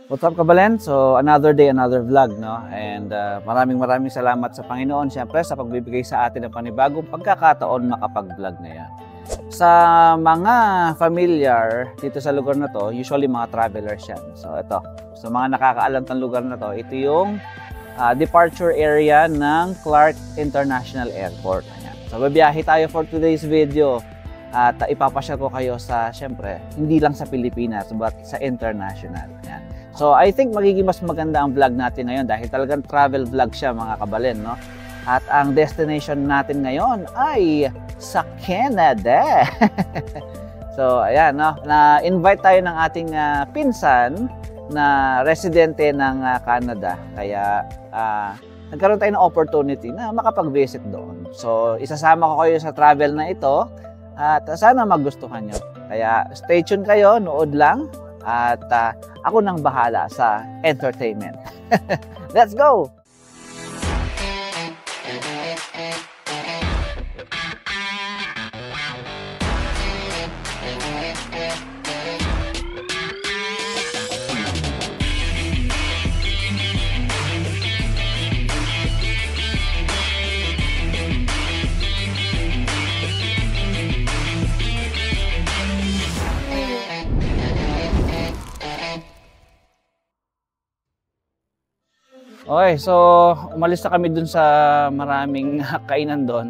What's up, Kabalen? So, another day, another vlog, no? And maraming salamat sa Panginoon, siyempre, sa pagbibigay sa atin ng panibagong pagkakataon makapag-vlog ngayon. Sa mga familiar dito sa lugar na to, usually mga travelers yan. So, ito. Sa mga nakakaalam ng lugar na to, ito yung departure area ng Clark International Airport. Ayan. So, babiyahe tayo for today's video. At ipapasyal ko kayo sa, siyempre, hindi lang sa Pilipinas, but sa international. Ayan. So, I think magiging mas maganda ang vlog natin ngayon dahil talagang travel vlog siya, mga kabalen, no? At ang destination natin ngayon ay sa Canada. So, ayan, no? Na-invite tayo ng ating pinsan na residente ng Canada. Kaya, nagkaroon tayo ng opportunity na makapag-visit doon. So, isasama ko kayo sa travel na ito at sana magustuhan nyo. Kaya, stay tuned kayo, nood lang. At ako nang bahala sa entertainment. Let's go! Okay, so umalis na kami dun sa maraming kainan doon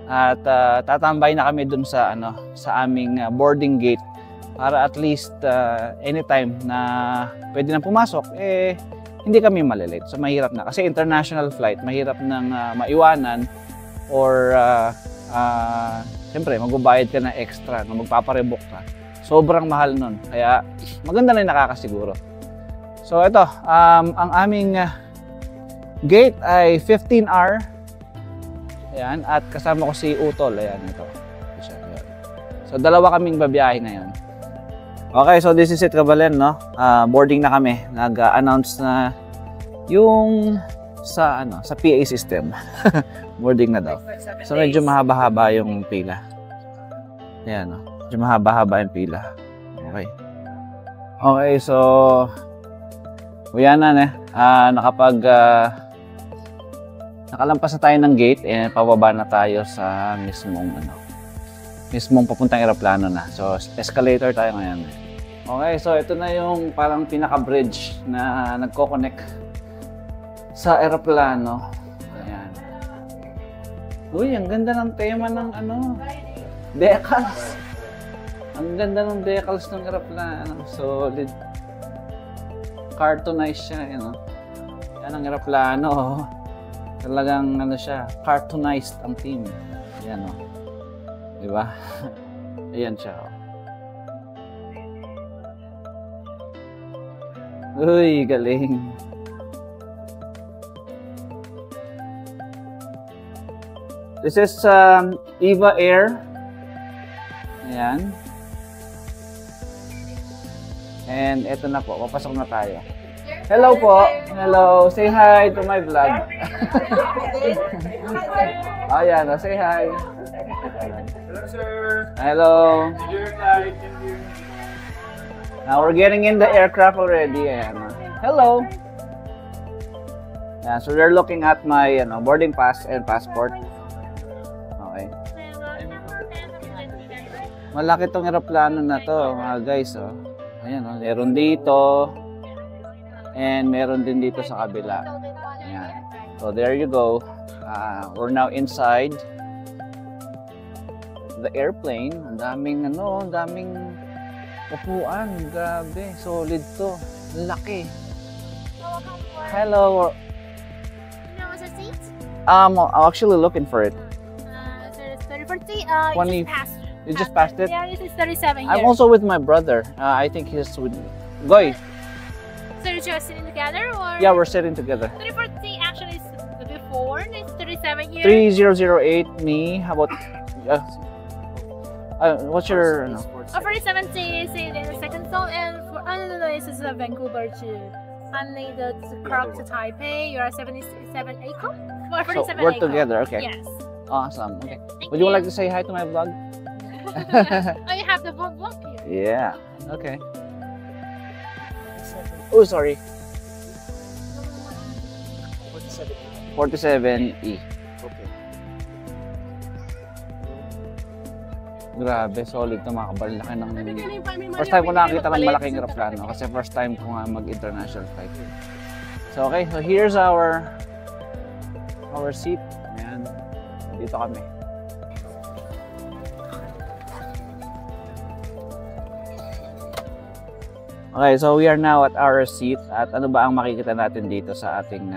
at tatambay na kami dun sa sa aming boarding gate para at least anytime na pwede nang pumasok hindi kami malilate. So mahirap na kasi international flight, mahirap nang maiwanan or siyempre magbabayad ka na extra, magpaparebook ka. Sobrang mahal nun. Kaya maganda na yung nakakasiguro. So ito, ang aming gate ay 15R. Ayan, at kasama ko si Utol. Ayan, ito. So, dalawa kaming babiyahe ngayon. Okay, so this is it, Kabalen, no? Boarding na kami. Nag-announce na yung sa PA system. Boarding na daw. So, medyo mahaba-haba yung pila. Ayan, no? Medyo mahaba-haba yung pila. Okay. Okay, so uyan na, nakalampas na tayo ng gate pababa na tayo sa mismong papuntang eroplano na. So, escalator tayo ngayon. Okay, so ito na yung parang pinaka-bridge na nagko-connect sa eroplano. Ayan. Uy, ang ganda ng tema ng decals. Ang ganda ng decals ng eroplano. Solid. Cartoonized siya, Yan ang eroplano. Talagang siya, cartoonized ang team. Ayan, di ba? Ayan siya. Uy, galing. This is Eva Air. Ayan. And eto na po, papasok na tayo. Hello po. Hello. Say hi to my vlog. Ayan, say hi. Hello, sir. Hello. Now we're getting in the aircraft already. Ayan. Hello. Ayan, so they're looking at my boarding pass and passport. Okay. Malaki tong eroplano na to, mga guys. Ayan, meron dito. And meron din dito sa kabila. Ayan. So there you go. We're now inside the airplane. Ang daming upuan. Grabe, solid to. Laki. Hello. You know what's a seat? I'm actually looking for it. So it's 3040. 20. You just passed it? Yeah, this is 37 here. I'm also with my brother. I think he's with Goy. So you're just sitting together, or? Yeah, we're sitting together. 3040 actually is before. It's 37 here. 3008 me. How about what's your Oh, 4070 is in the second zone, and for this is Vancouver to only the Clark to Taipei. You are 77 Eco. Or 47 So we're Eco. together. Okay. Yes. Awesome. Okay. Thank Would you like to say hi to my vlog? Oh, you have the vlog here. Yeah. Okay. Oh, sorry. 47. 47E. Okay. Grabe, solid to mga kabal. Laki ng... First time ko nakakita ng malaking aeroplano kasi first time ko nga mag-international flight. So okay, so here's our seat. Ayan. Dito kami. Okay, so we are now at our seat. At ano ba ang makikita natin dito sa ating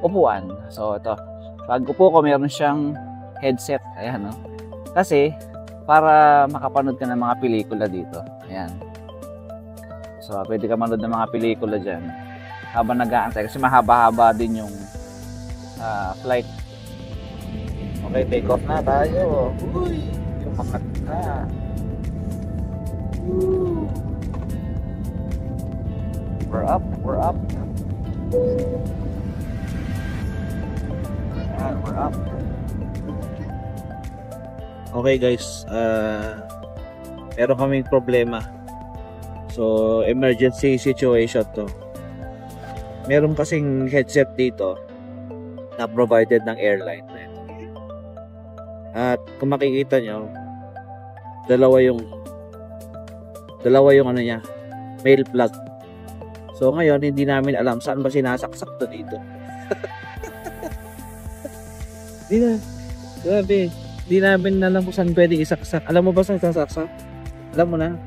upuan? So ito, pag upo ko meron siyang headset. Ayan, no? Kasi para makapanood ka ng mga pelikula dito. Ayan. So pwede ka manood ng mga pelikula dyan habang nag-aantay. Kasi mahaba-haba din yung flight. Okay, take off na tayo. Uy! Yung makat na. We're up, we're up. Ayan, we're up. Okay guys, meron kaming problema. So, emergency situation to. Meron kasing headset dito na provided ng airline. At kung makikita nyo, dalawa yung ano niya, male plug. So ngayon, hindi namin alam saan ba sinasaksak to dito. Di na, grabe. Di namin alam kung saan pwede isaksak. Alam mo ba saan sasaksak? Alam mo na.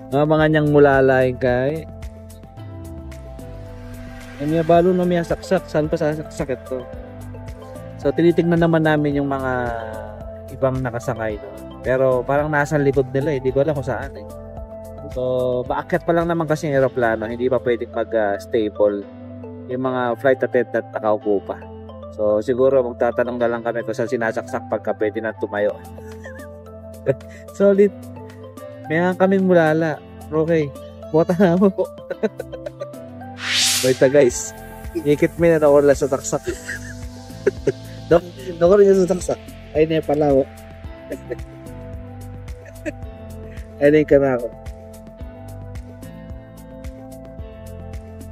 Mga niyang mulalaing kay. May balo na may saksak. Saan pa sasaksak ito? So tinitingnan naman namin yung mga ibang nakasakay doon. Pero parang nasa likod nila eh. Hindi ko alam kung saan eh. So baakyat pa lang naman kasi yung aeroplano. Hindi pa pwedeng mag-stable yung mga flight attendant nakaupo pa. So siguro magtatanong na lang kami kung saan sinasaksak pagka pwede na tumayo. Solid. Mayroon kaming mulala. Okay. Bota na mo po. Wait guys. Ikit mo na nawala sa taksak. Nawala niya sa taksak. Ay na pala ako. Ay na ka na ako.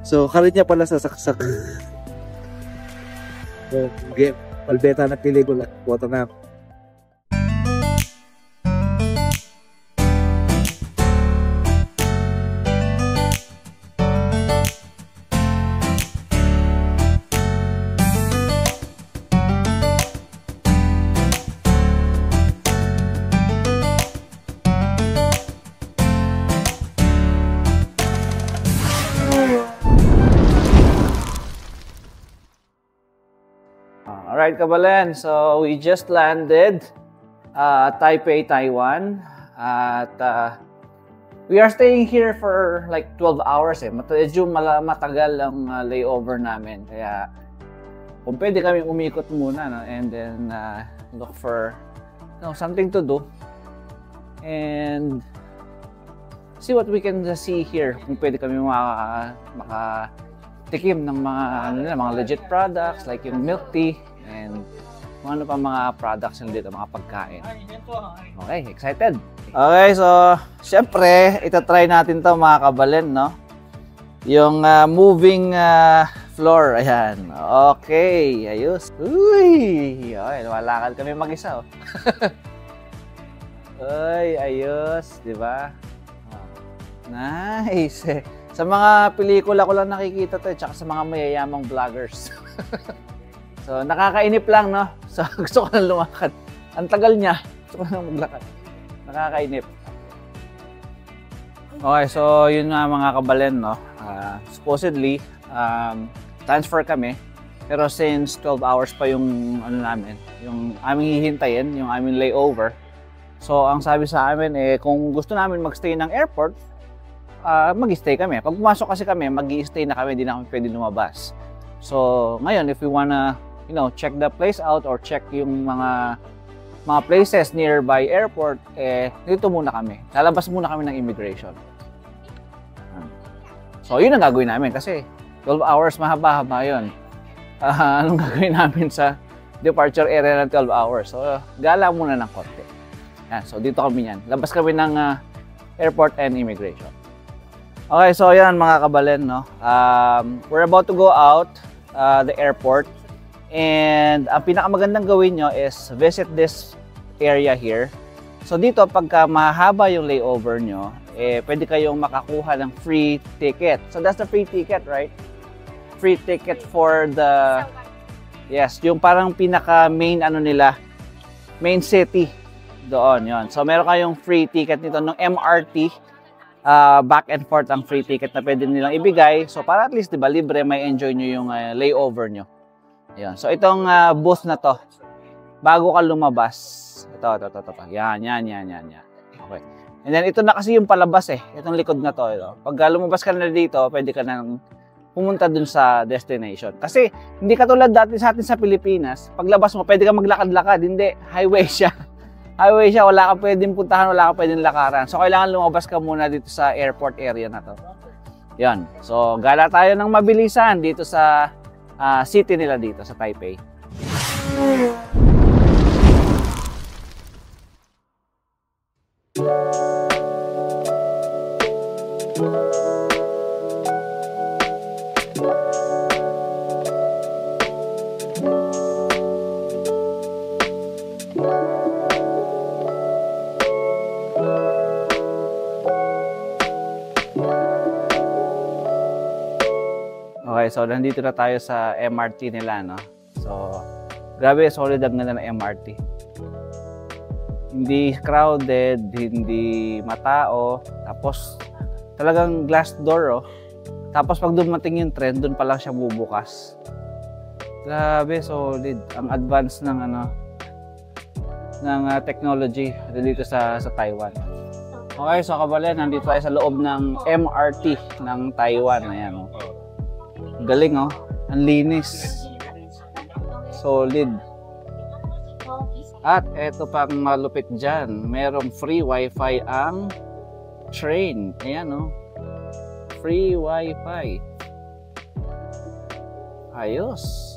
So, kalit niya pala sa saksak. So, game. Palbeta na pelikula. Bota na. Alright, Kabalen. So, we just landed Taipei, Taiwan. At we are staying here for like 12 hours eh. Medyo matagal ang layover namin. Kaya, kung pwede kami umikot muna, no? And then look for something to do. And see what we can see here. Kung pwede kami makatikim ng mga legit products like yung milk tea and kung ano pa mga products nila dito, mga pagkain. Okay, excited? Okay, so syempre, itatry natin to mga kabalen, no? Yung moving floor, ayan. Okay, ayos. Uy! Okay, lumalakad kami mag-isa, oh. Uy, ayos, di ba? Nice. Sa mga pelikula ko lang nakikita to, tsaka sa mga mayayamang vloggers. So, nakakainip lang, no? So, gusto ko lang lumakad. Ang tagal niya. Gusto ko lang maglakad. Nakakainip. Okay, so yun nga mga kabalen, no? Supposedly, transfer kami. Pero since 12 hours pa yung ano namin, yung aming hihintayin, yung aming layover. So, ang sabi sa amin, kung gusto namin magstay ng airport, mag-stay kami. Pag pumasok kasi kami, mag-i-stay na kami, hindi na kami pwede lumabas. So, ngayon, if we wanna, check the place out or check yung mga places nearby airport, dito muna kami. Lalabas muna kami ng immigration. So, yun ang gagawin namin kasi 12 hours, mahaba-haba yun. Anong gagawin namin sa departure area ng 12 hours? So, gala muna ng konti. Yan, so dito kami yan. Labas kami ng airport and immigration. Okay, so yan mga kabalen, no? We're about to go out the airport. And ang pinakamagandang gawin nyo is visit this area here. So dito, pagka mahaba yung layover nyo, pwede kayong makakuha ng free ticket. So that's the free ticket, right? Free ticket for the... Yes, yung parang pinaka main ano nila, main city. Doon, yon. So meron kayong free ticket nito ng MRT. Back and forth ang free ticket na pwede nilang ibigay. So para at least, diba, libre, may enjoy nyo yung layover nyo. Yan. So itong booth na to, bago ka lumabas, ito. Yan. Okay. And then ito na kasi yung palabas itong likod na to. Pag lumabas ka na dito, pwede ka nang pumunta dun sa destination. Kasi hindi katulad dati sa atin sa Pilipinas, paglabas mo, pwede ka maglakad-lakad. Hindi, highway siya. Highway siya, wala kang pwedeng puntahan, wala kang pwedeng lakaran. So kailangan lumabas ka muna dito sa airport area na to. Yan. So gala tayo ng mabilisan dito sa city nila dito sa Taipei. Okay, so nandito na tayo sa MRT nila, no? So, grabe, solid ang ganda ng MRT. Hindi crowded, hindi matao, tapos talagang glass door, Tapos pag dumating yung trend, doon pa lang siya bubukas. Grabe, solid. Ang advance ng technology dito sa Taiwan. Okay, so kabalen, nandito tayo sa loob ng MRT ng Taiwan. Ayan, galing, ang linis. Solid. At eto pang malupit dyan, merong free wifi ang train. Ayan, free wifi. Ayos.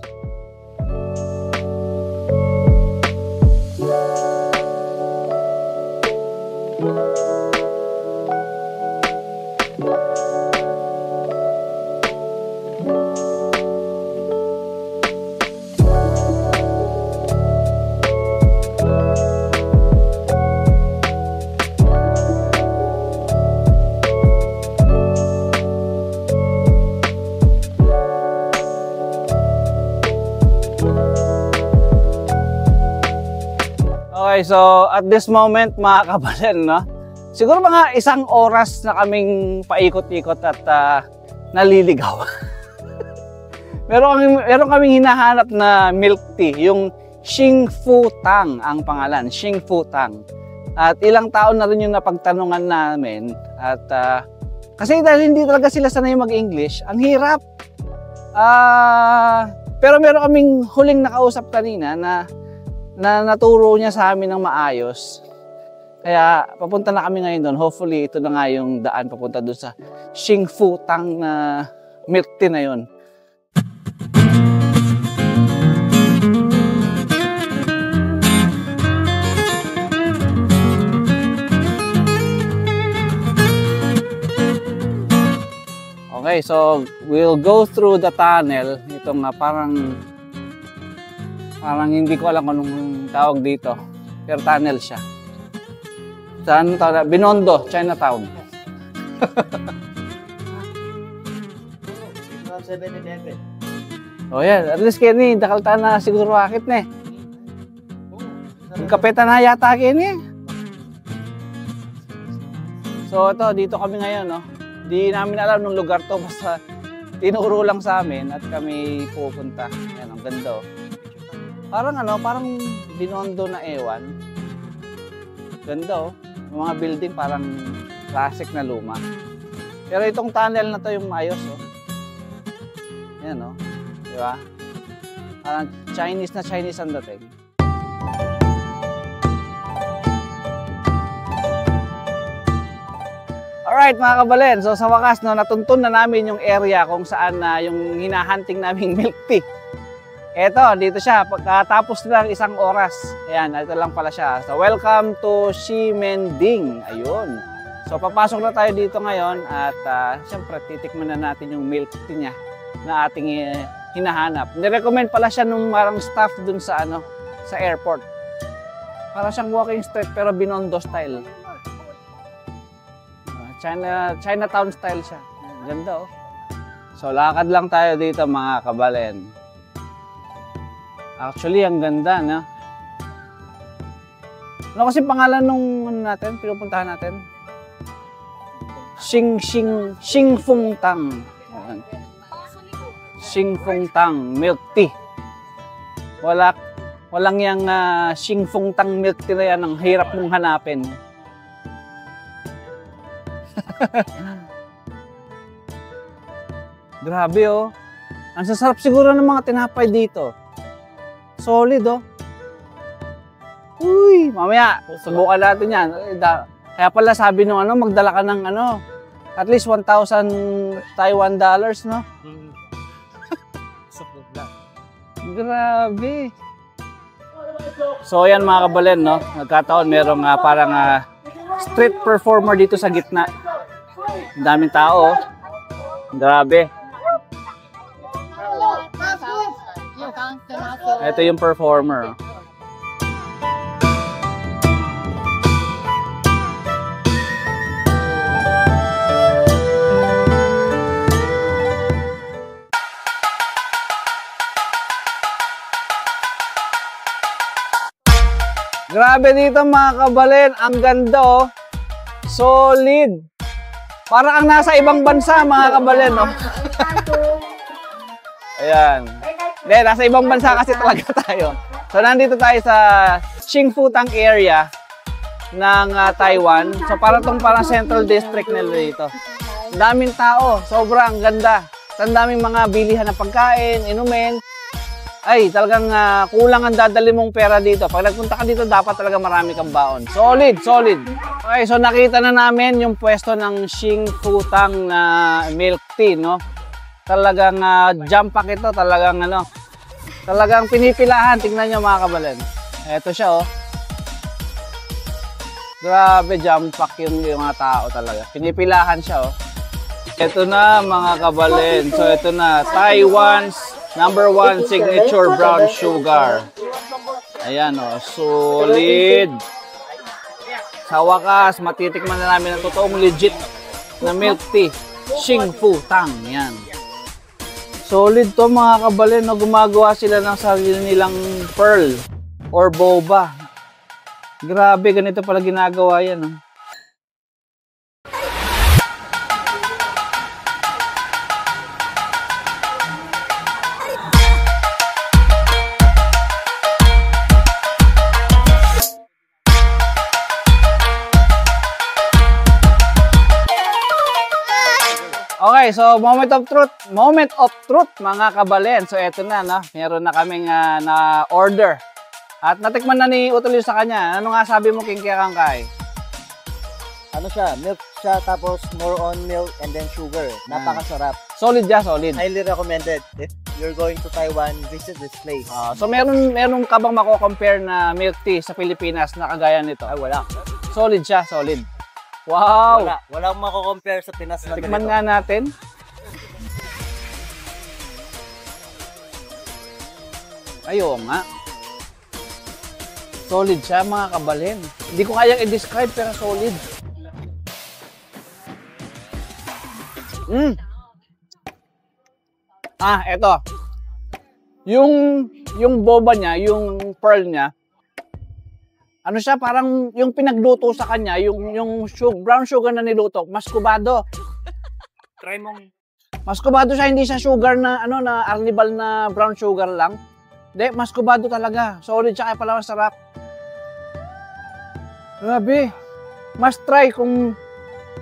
Okay, so at this moment mga kabalen, siguro mga 1 oras na kaming paikot-ikot at naliligaw. meron kaming hinahanap na milk tea, yung Xingfu Tang ang pangalan, Xingfu Tang. At ilang taon na rin yung napagtanungan namin at kasi dahil hindi talaga sila sanay mag-English, ang hirap. Pero meron kaming huling nakausap kanina na naturo niya sa amin ng maayos. Kaya papunta na kami ngayon doon. Hopefully ito na nga yung daan papunta doon sa Xingfu Tang na milk tea na yun. Okay, so we'll go through the tunnel. Itong parang hindi ko alam kung anong tawag dito. Pero tunnel siya. Saan tawag? Binondo, Chinatown. Oh yan, at least kini dakalta na siguro akit na Magkapeta na yata kini. So ito, dito kami ngayon, Di namin alam nung lugar to, basta tinuro lang sa amin at kami pupunta. Ayan, ang ganda, Parang Binondo na ewan. Ganda, Yung mga building parang classic na luma. Pero itong tunnel na to yung ayos, Yan, Di ba? Parang Chinese na Chinese ang dating. Alright mga kabalen, so sa wakas natuntun na namin yung area kung saan yung hinahunting naming milk tea. Eto, dito siya. Pagkatapos lang 1 oras. Ayan, ito lang pala siya. So, welcome to Ximending. Ayun. So, papasok na tayo dito ngayon at siyempre, titikman na natin yung milk tea niya na ating hinahanap. Nirecommend pala siya nung marang staff dun sa sa airport. Para siyang walking street pero Binondo style. Chinatown style siya. Ganda, oh. So, lakad lang tayo dito, mga kabalen. Actually, ang ganda, no? Ano kasi pangalan nung natin, pinupuntahan natin? Xing Fung Tang. Xing Fung Tang milk tea. Walang yang Xing Fung Tang milk tea na yan, ang hirap mong hanapin. Grabe, oh. Ang sasarap siguro ng mga tinapay dito. Solid, oh. Uy, mamaya, subukan natin yan. Kaya pala sabi nung magdala ka ng at least 1,000 Taiwan dollars, no? Grabe. So, yan mga kabalen, no? Nagkataon, merong parang street performer dito sa gitna. Ang daming tao, oh. Grabe. Ito yung performer. Grabe dito mga kabalen, ang ganda, oh. Solid. Parang ang nasa ibang bansa mga kabalen, no? Ayan. Hindi, nasa ibang bansa kasi talaga tayo. So, nandito tayo sa Xingfutang area ng Taiwan. So, parang Central District nila dito. Ang daming tao, sobrang ganda. Ang daming mga bilihan na pagkain, inumin. Ay, talagang kulang ang dadali mong pera dito. Pag nagpunta ka dito, dapat talaga marami kang baon. Solid, solid. Okay, so nakita na namin yung pwesto ng Xingfutang na milk tea, no? Talagang jump pack ito, talagang talagang pinipilahan. Tingnan nyo mga kabalen. Ito siya, oh. Grabe, jump pack yung mga tao talaga. Pinipilahan siya, oh. Ito na mga kabalen. So ito na, Taiwan's #1 signature brown sugar. Ayan, oh, solid. Sa wakas, matitikman na namin ang totoong legit na milk tea. Xingfutang, yan. Solid to mga kabalen, no? Gumagawa sila ng sarili nilang pearl or boba. Grabe, ganito pala ginagawa yan, no? Okay, so moment of truth mga kabalen. So eto na, no? Meron na kaming na-order. At natikman na ni Utol sa kanya. Ano nga sabi mo, King Kangkay? Ano siya? Milk siya, tapos more on milk and then sugar. Napakasarap. Solid ya, solid. Highly recommended. If you're going to Taiwan, visit this place. So meron ka bang mako-compare na milk tea sa Pilipinas na kagaya nito? Ay, wala. Solid siya, solid. Wow! Walang mako-compare sa Pinas na tikman nga natin. Ayun nga. Solid siya mga kabalen. Hindi ko kayang i-describe pero solid. Eto. Yung boba niya, yung pearl niya, ano siya, parang yung pinagluto sa kanya, yung brown sugar na niluto, maskubado. Try mong... Maskubado siya, hindi siya sugar na, na arnibal na brown sugar lang. Hindi, maskubado talaga. Solid siya, kaya pala masarap. Grabe. Must try kung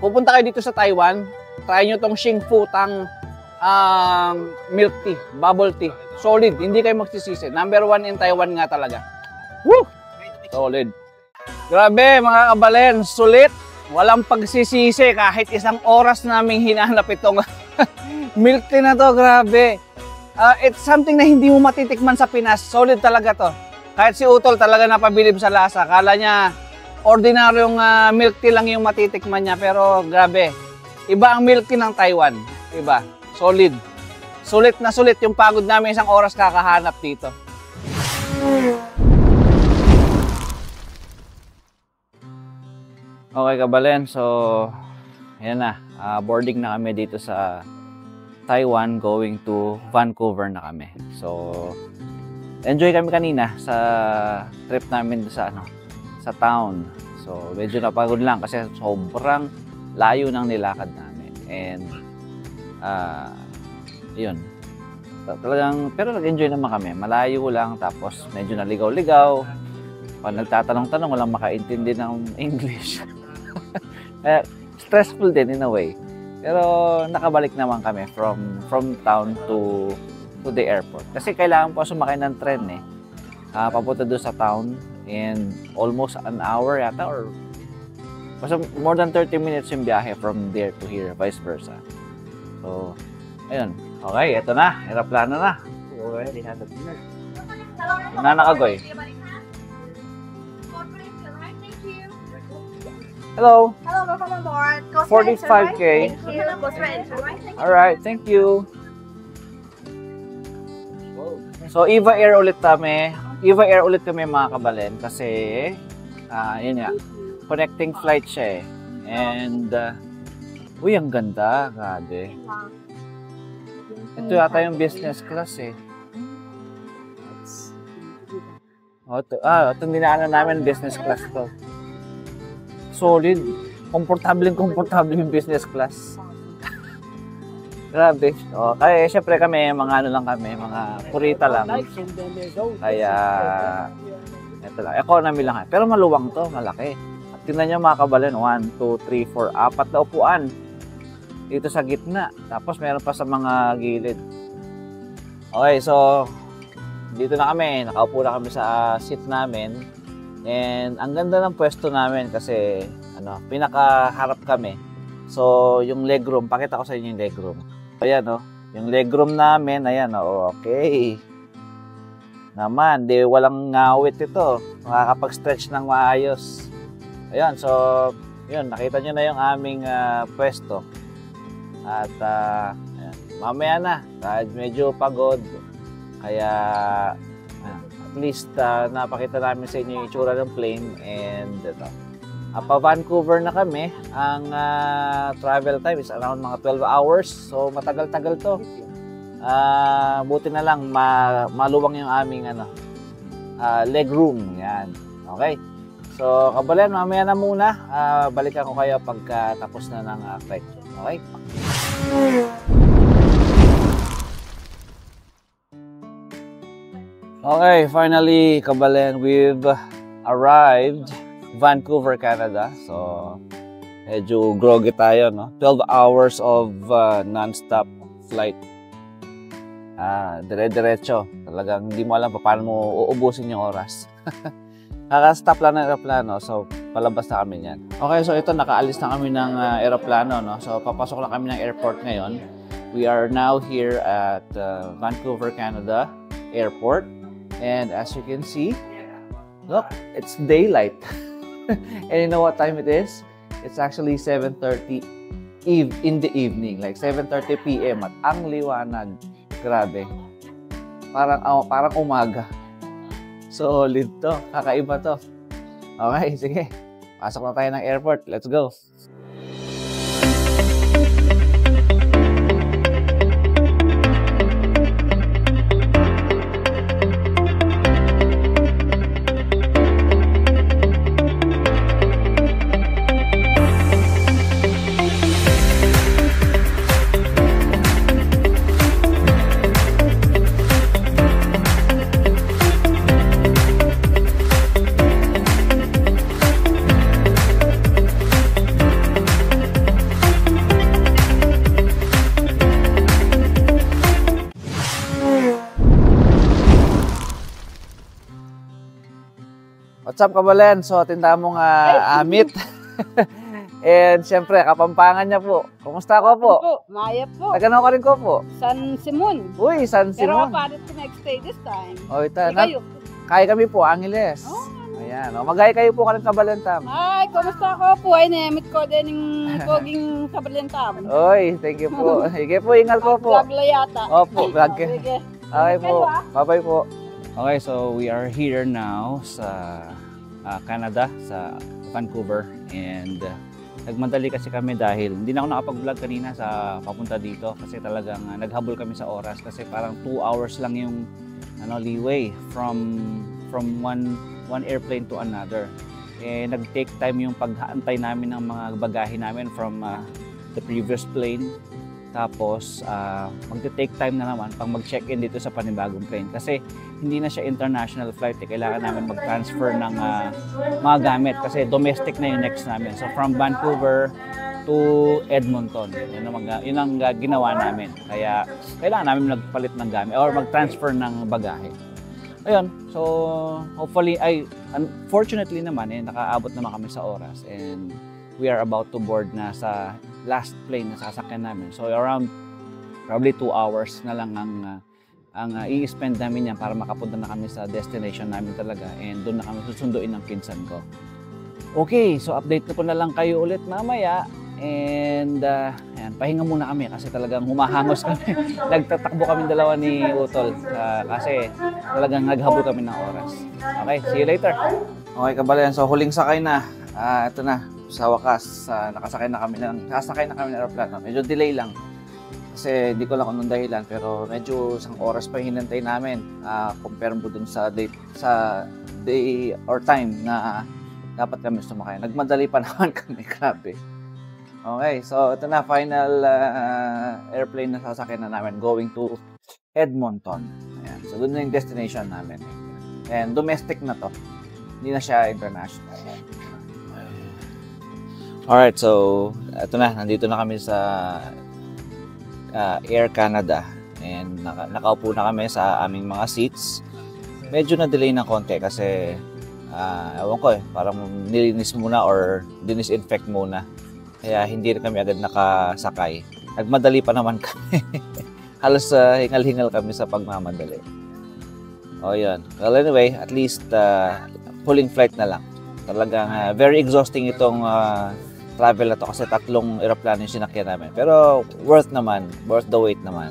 pupunta kayo dito sa Taiwan, try nyo tong Xingfutang milk tea, bubble tea. Solid, hindi kayo magsisisi. #1 in Taiwan nga talaga. Woo! Solid. Grabe mga kabalen, sulit. Walang pagsisisi kahit 1 oras naming hinanap itong milk tea na to. Grabe. It's something na hindi mo matitikman sa Pinas. Solid talaga to. Kahit si Utol talaga napabilib sa lasa. Kala niya ordinaryong milk tea lang yung matitikman niya. Pero grabe, iba ang milk tea ng Taiwan. Iba, solid. Sulit na sulit yung pagod namin isang oras kakahanap dito. Okay, Kabalen. So, yan na. Boarding na kami dito sa Taiwan, going to Vancouver na kami. So, enjoy kami kanina sa trip namin sa sa town. So, medyo napagod lang kasi sobrang layo ng nilakad namin. And yun. Talagang, pero nag-enjoy naman kami. Malayo lang, tapos medyo naligaw-ligaw. Pag nagtatanong-tanong, walang makaintindi ng English. Stressful din in a way. Pero nakabalik naman kami from town to the airport. Kasi kailangan po sumakay ng tren eh. Papunta doon sa town, and almost an hour yata, or basta more than 30 minutes yung biyahe from there to here, vice versa. So, ayun. Okay, eto na. Aeroplano na. Okay, Nanakagoy. Hello. Hello, welcome on board. Go 45K. Thank you. Go straight enter, right? Alright, thank you. So, Eva Air ulit kami. Eva Air ulit kami mga Kabalen kasi yun nga, connecting flight siya eh. And uy, ang ganda, grabe. Ito yata yung business class eh. Itong dinaanan namin business class to. Solid. Komportable yung business class. Grabe. Kaya syempre kami, mga ano lang kami, mga kurita lang. Kaya, ito lang. Economy lang. Pero maluwang to, malaki. At tingnan nyo mga Kabalen, 1, 2, 3, 4, 4 na upuan. Dito sa gitna. Tapos meron pa sa mga gilid. Okay, so, dito na kami. Nakaupo na kami sa seat namin. And ang ganda ng pwesto namin kasi pinakaharap kami. So, yung legroom, pakita ko sa inyo yung legroom. Ayan, yung legroom namin, ayan, okay. Naman, walang ngawit ito. Makakapag-stretch ng maayos. Ayan, so, yun, nakita nyo na yung aming pwesto. At, ayan, mamaya na, kahit medyo pagod. Kaya, at least, napakita namin sa inyo yung itsura ng plane. And, pa Vancouver na kami. Ang travel time is around mga 12 hours. So, matagal-tagal to. Buti na lang, maluwang yung aming leg room. Yan. Okay. So, Kabalen, mamaya na muna. Balikan ko kayo pagka tapos na ng flight. Okay? Okay, finally, Kabalen, we've arrived Vancouver, Canada. So, medyo groggy tayo, no? 12 hours of non-stop flight. Dire-diretso. Talagang hindi mo alam paano mo uubusin yung oras. Kaka-stop lang ng aeroplano. So, palabas na kami yan. Okay, so ito, nakaalis na kami ng aeroplano, no? So, papasok na kami ng airport ngayon. We are now here at Vancouver, Canada Airport. And as you can see, look, it's daylight. And you know what time it is? It's actually 7:30 in the evening, like 7:30 PM at ang liwanag. Grabe. Parang umaga. Solid to. Kakaiba to. Okay, sige. Pasok na tayo ng airport. Let's go. What's up, Kabalen? So, tinda mong amit. And siyempre, kapampangan niya po. Kumusta ko po? Maya po. Nagano ka rin ko po? San Simon. Uy, San Pero Simon. kapalit ko next-stay this time. O, ito. Kayo. Kaya kami po, Angeles. Oh. Ayan. O, magay kayo po ka ng kabalentam. Ay, kumusta ko po? Ay, nemit ko din yung poging kabalentam. Oy, thank you po. Sige po, ingal po po. Vlog la yata. Opo, vlog ka. Sige. Okay po. Kayo, ah. Bye-bye po. Okay, so we are here now sa Canada, sa Vancouver. And nagmadali kasi kami dahil hindi na ako nakapag-vlog kanina sa papunta dito kasi talagang naghabol kami sa oras kasi parang 2 hours lang yung leeway from one airplane to another. Eh, nag-take time yung pag-aantay namin ng mga bagahe namin from the previous plane. Tapos, magte-take time na naman pang mag-check-in dito sa panibagong plane. Kasi hindi na siya international flight. Kailangan namin mag-transfer ng mga gamit. Kasi domestic na yung next namin. So, from Vancouver to Edmonton. Yun ang ginawa namin. Kaya, kailangan namin magpalit ng gamit or mag-transfer ng bagahe. Ayun. So, hopefully, unfortunately naman, nakaabot naman kami sa oras. And we are about to board na sa last plane na sasakyan namin. So around probably 2 hours na lang ang i-spend namin yan para makapunta na kami sa destination namin talaga. And doon na kami susunduin ng pinsan ko. Okay, so update ko na lang kayo ulit mamaya. And ayan, pahinga muna kami kasi talagang humahangos kami. Nagtatakbo kami dalawa ni Utol kasi talagang naghabol kami ng oras. Okay, see you later. Okay, kabalayan. So huling sakay na. Ito na. Sa wakas, sasakay na kami ng aeroplano. Medyo delay lang. Kasi hindi ko lang kung anong dahilan. Pero medyo isang oras pa hinantay namin. Compare mo dun sa day or time na dapat kami sumakay. Nagmadali pa naman kami. Grabe. Okay, so ito na. Final airplane na sasakay na namin. Going to Edmonton. Ayan. So dun na yung destination namin. And domestic na to. Hindi na siya international. Alright, so ito na, nandito na kami sa Air Canada and nakaupo na kami sa aming mga seats. Medyo na-delay ng konti kasi ewan ko parang nilinis muna or disinfect muna. Kaya hindi rin kami agad nakasakay. Nagmadali pa naman kami. Halos hingal-hingal kami sa pagmamadali. O yun. Well anyway, at least huling flight na lang. Talagang very exhausting itong travel na to kasi 3 aeroplano yung sinakyan namin. Pero worth the wait naman.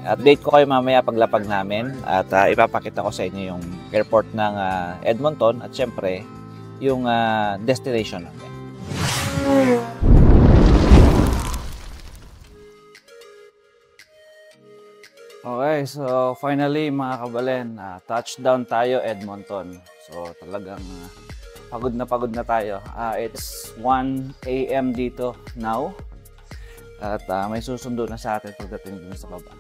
Update ko kayo mamaya paglapag namin at ipapakita ko sa inyo yung airport ng Edmonton at syempre yung destination namin. Okay, so finally mga kabalen, touchdown tayo Edmonton. So talagang pagod na tayo. It's 1 AM dito now. At may susundo na sa atin pagdating dun sa baba.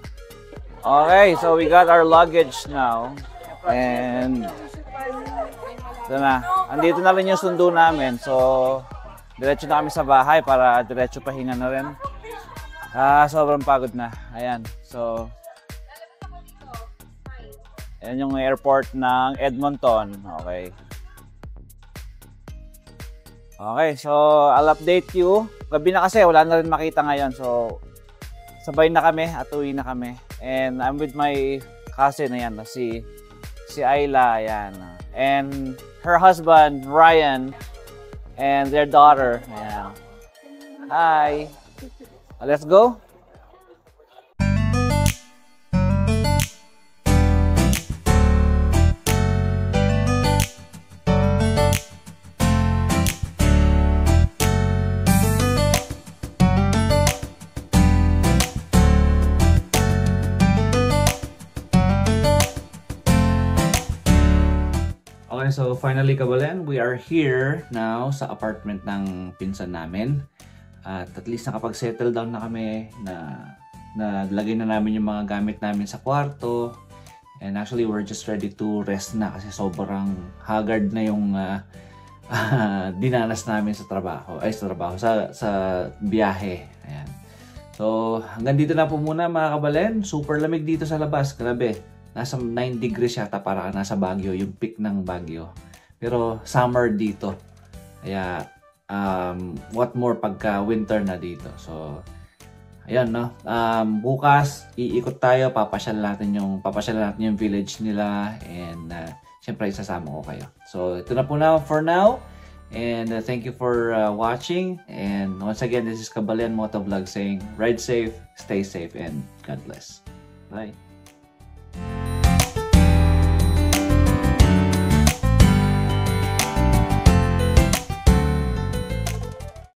Okay, so we got our luggage now. And ito na. Andito na rin yung sundo namin. So, diretso na kami sa bahay para diretso pahinga na rin. Sobrang pagod na. Ayan. So, ayan yung airport ng Edmonton. Okay. Okay, so I'll update you. Gabi na kasi, wala na rin makita ngayon. So, sabay na kami at uwi na kami. And I'm with my cousin, ayan, si Ayla, ayan. And her husband, Ryan, and their daughter, ayan. Hi! Let's go! Okay, so finally kabalen, we are here now sa apartment ng pinsan namin. At least nakapag-settle down na kami na naglagay na namin yung mga gamit namin sa kwarto. And actually, we're just ready to rest na kasi sobrang haggard na yung dinanas namin sa sa biyahe. Ayan. So, hanggang dito na po muna mga kabalen. Super lamig dito sa labas, grabe. Nasa 9 degrees yata para nasa Baguio, yung peak ng Baguio. Pero summer dito. Kaya what more pagka winter na dito. So, ayan, no? Bukas, iikot tayo, papasyalan natin yung village nila, and syempre, isasama ko kayo. So, ito na po na for now. And thank you for watching. And once again, this is Kabalian Motovlog saying, ride safe, stay safe, and God bless. Bye.